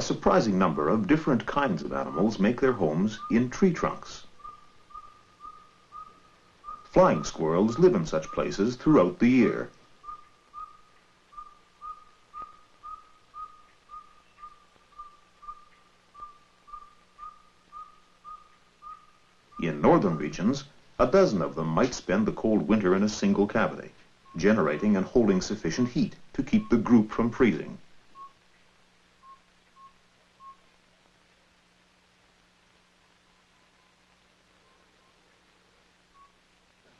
A surprising number of different kinds of animals make their homes in tree trunks. Flying squirrels live in such places throughout the year. In northern regions, a dozen of them might spend the cold winter in a single cavity, generating and holding sufficient heat to keep the group from freezing.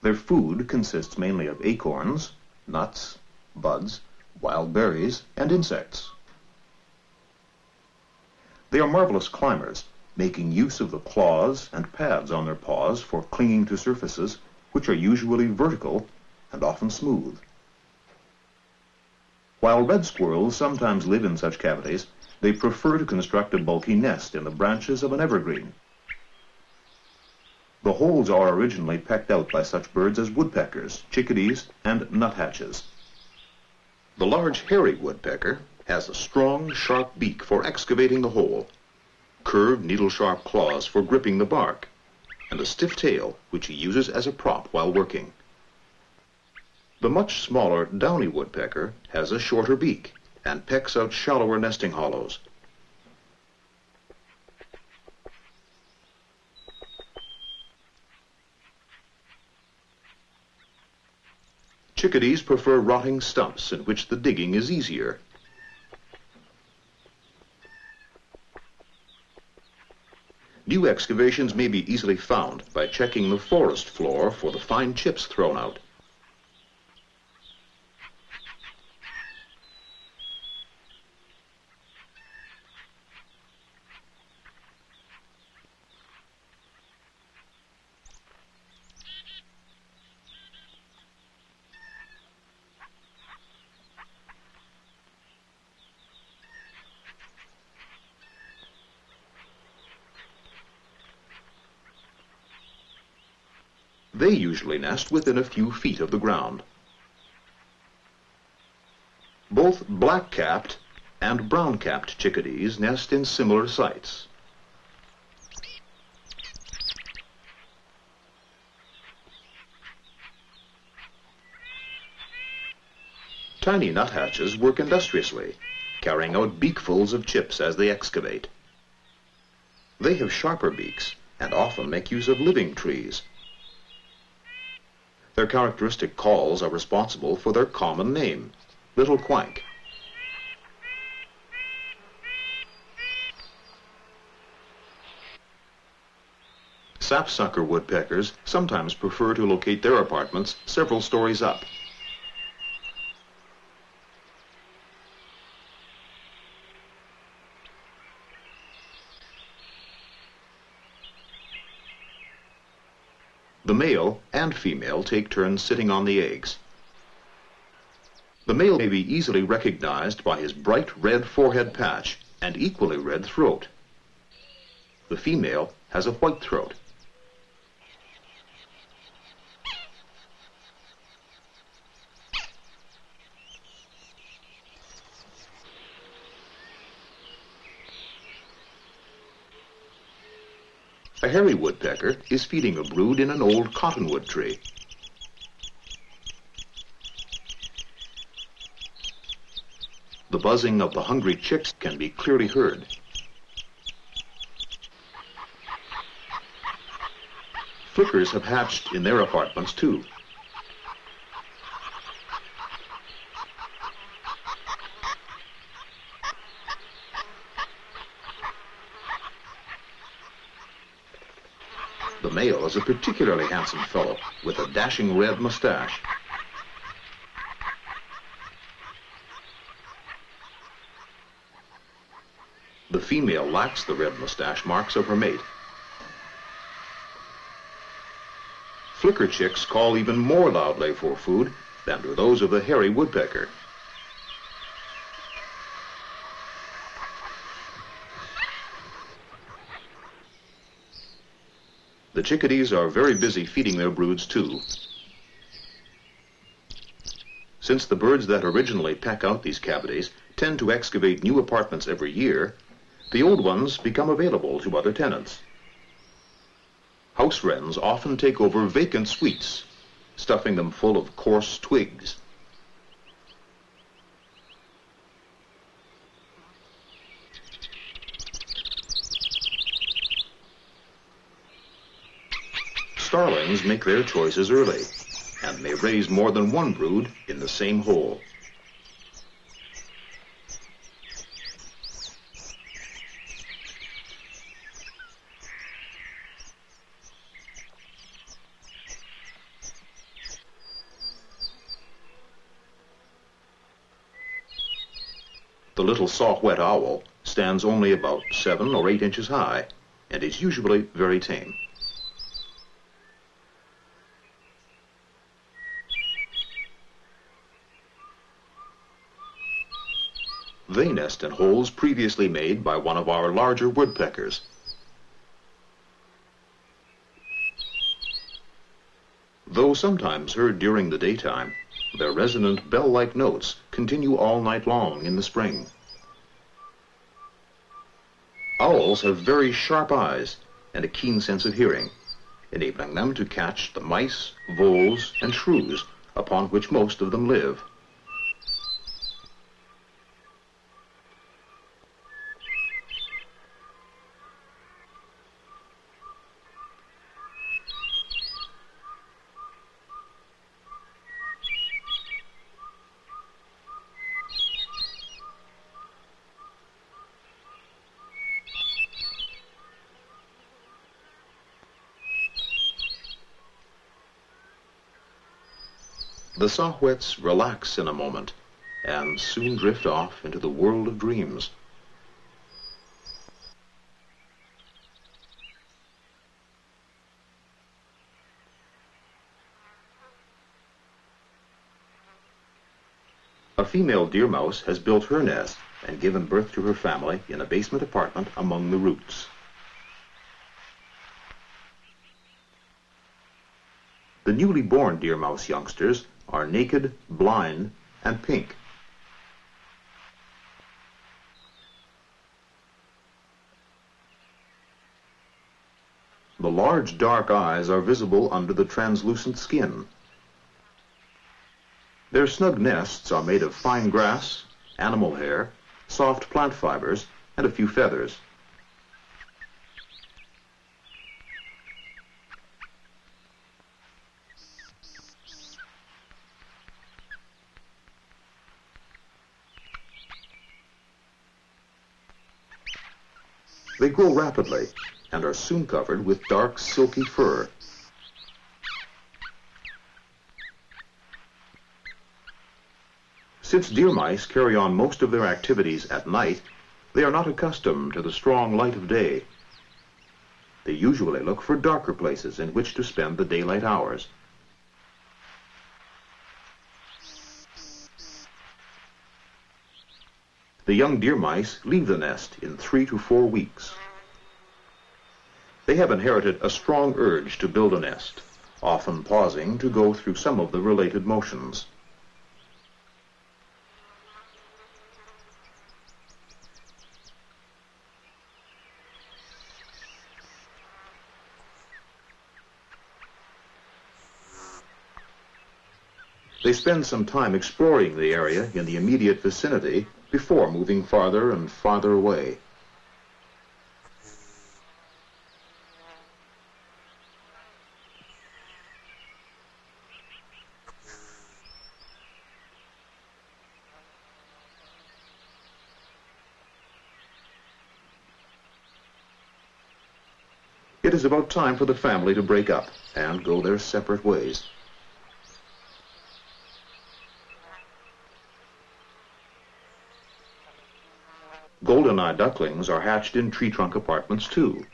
Their food consists mainly of acorns, nuts, buds, wild berries, and insects. They are marvelous climbers, making use of the claws and pads on their paws for clinging to surfaces which are usually vertical and often smooth. While red squirrels sometimes live in such cavities, they prefer to construct a bulky nest in the branches of an evergreen. The holes are originally pecked out by such birds as woodpeckers, chickadees, and nuthatches. The large hairy woodpecker has a strong, sharp beak for excavating the hole, curved needle-sharp claws for gripping the bark, and a stiff tail which he uses as a prop while working. The much smaller downy woodpecker has a shorter beak and pecks out shallower nesting hollows. Chickadees prefer rotting stumps in which the digging is easier. New excavations may be easily found by checking the forest floor for the fine chips thrown out. They usually nest within a few feet of the ground. Both black-capped and brown-capped chickadees nest in similar sites. Tiny nuthatches work industriously, carrying out beakfuls of chips as they excavate. They have sharper beaks and often make use of living trees. Their characteristic calls are responsible for their common name, little quank. Sapsucker woodpeckers sometimes prefer to locate their apartments several stories up. The male and female take turns sitting on the eggs. The male may be easily recognized by his bright red forehead patch and equally red throat. The female has a white throat. A hairy woodpecker is feeding a brood in an old cottonwood tree. The buzzing of the hungry chicks can be clearly heard. Flickers have hatched in their apartments too. The male is a particularly handsome fellow with a dashing red mustache. The female lacks the red mustache marks of her mate. Flicker chicks call even more loudly for food than do those of the hairy woodpecker. The chickadees are very busy feeding their broods too. Since the birds that originally peck out these cavities tend to excavate new apartments every year, The old ones become available to other tenants. House wrens often take over vacant suites, stuffing them full of coarse twigs. Starlings make their choices early and may raise more than one brood in the same hole. The little saw-whet owl stands only about 7 or 8 inches high and is usually very tame. They nest in holes previously made by one of our larger woodpeckers. Though sometimes heard during the daytime, their resonant bell-like notes continue all night long in the spring. Owls have very sharp eyes and a keen sense of hearing, enabling them to catch the mice, voles, and shrews upon which most of them live. The saw-whets relax in a moment and soon drift off into the world of dreams. A female deer mouse has built her nest and given birth to her family in a basement apartment among the roots. The newly born deer mouse youngsters are naked, blind, and pink. The large dark eyes are visible under the translucent skin. Their snug nests are made of fine grass, animal hair, soft plant fibers, and a few feathers. They grow rapidly and are soon covered with dark, silky fur. Since deer mice carry on most of their activities at night, they are not accustomed to the strong light of day. They usually look for darker places in which to spend the daylight hours. The young deer mice leave the nest in 3 to 4 weeks. They have inherited a strong urge to build a nest, often pausing to go through some of the related motions. They spend some time exploring the area in the immediate vicinity before moving farther and farther away. It is about time for the family to break up and go their separate ways. Golden-eyed ducklings are hatched in tree trunk apartments too.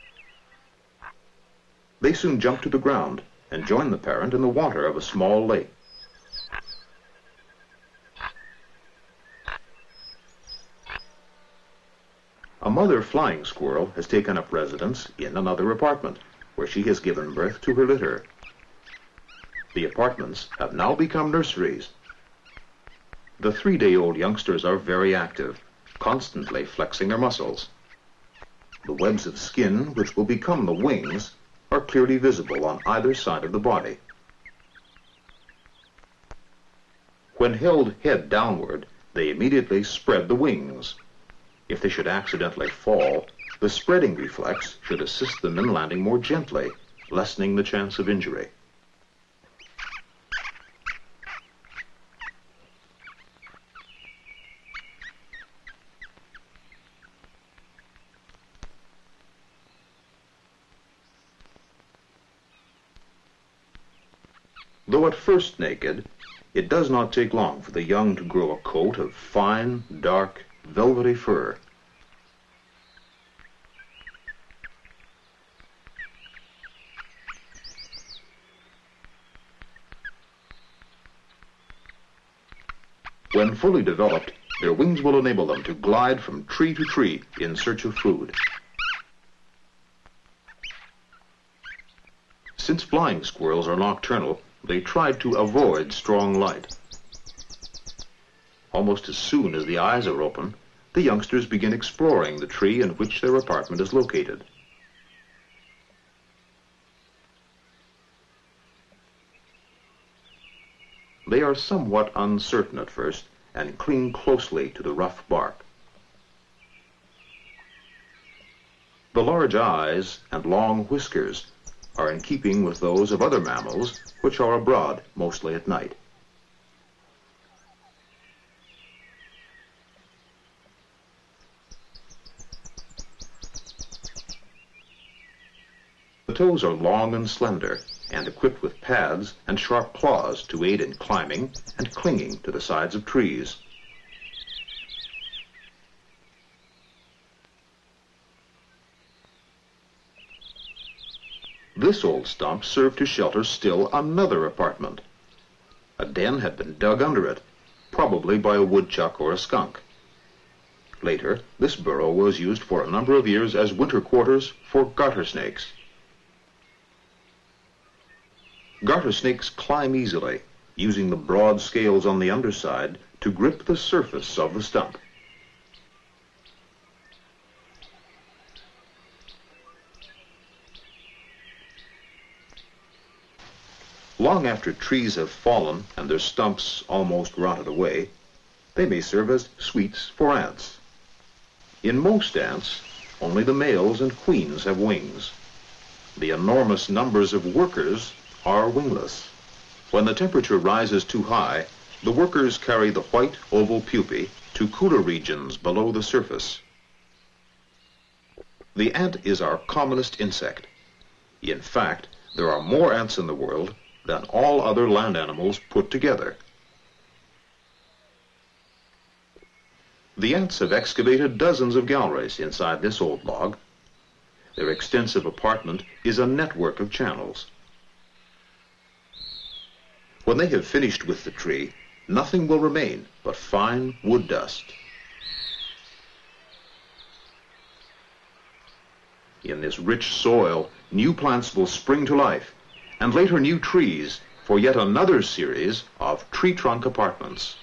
They soon jump to the ground and join the parent in the water of a small lake. A mother flying squirrel has taken up residence in another apartment, where she has given birth to her litter. The apartments have now become nurseries. The 3-day-old youngsters are very active, constantly flexing their muscles. The webs of skin, which will become the wings, are clearly visible on either side of the body. When held head downward, they immediately spread the wings. If they should accidentally fall, the spreading reflex should assist them in landing more gently, lessening the chance of injury. Though at first naked, it does not take long for the young to grow a coat of fine, dark, velvety fur. When fully developed, their wings will enable them to glide from tree to tree in search of food. Since flying squirrels are nocturnal, they tried to avoid strong light. Almost as soon as the eyes are open, the youngsters begin exploring the tree in which their apartment is located. They are somewhat uncertain at first and cling closely to the rough bark. The large eyes and long whiskers are in keeping with those of other mammals, which are abroad mostly at night. The toes are long and slender, and equipped with pads and sharp claws to aid in climbing and clinging to the sides of trees. This old stump served to shelter still another apartment. A den had been dug under it, probably by a woodchuck or a skunk. Later, this burrow was used for a number of years as winter quarters for garter snakes. Garter snakes climb easily, using the broad scales on the underside to grip the surface of the stump. Long after trees have fallen and their stumps almost rotted away, they may serve as sweets for ants. In most ants, only the males and queens have wings. The enormous numbers of workers are wingless. When the temperature rises too high, the workers carry the white oval pupae to cooler regions below the surface. The ant is our commonest insect. In fact, there are more ants in the world than all other land animals put together. The ants have excavated dozens of galleries inside this old log. Their extensive apartment is a network of channels. When they have finished with the tree, nothing will remain but fine wood dust. In this rich soil, new plants will spring to life, and later new trees for yet another series of tree trunk apartments.